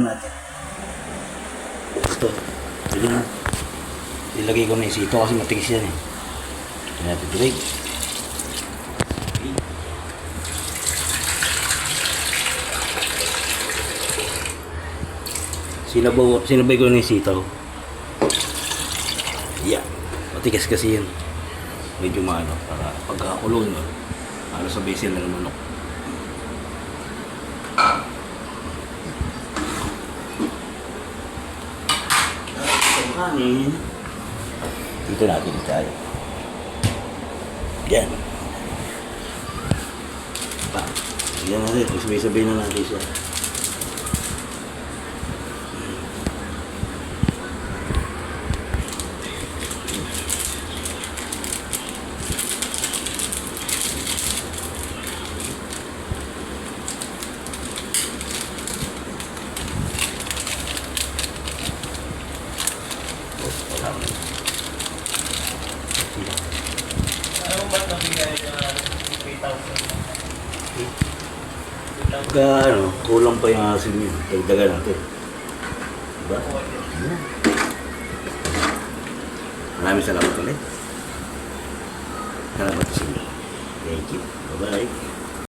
natin. Ito. Pwede na. Ilagay ko na yung sito kasi matigas yan eh. Hindi natin tuloy. Sinabay ko na yung sitaw. Yeah. Matigas kasi yan. Medyo maano. Para pagkakulo no. Ano sa basil na ng manok. Itong kanin. Dito natin tayo. Yan. Pa. Yan natin. Sabay-sabay na natin siya. Ano ba nabigay na 3,000? Pagka ano, kulang pa yung asin yun. Dagdagan natin. Diba? Maraming salamat ulit. Salamat sa inyo. Thank you. Bye-bye.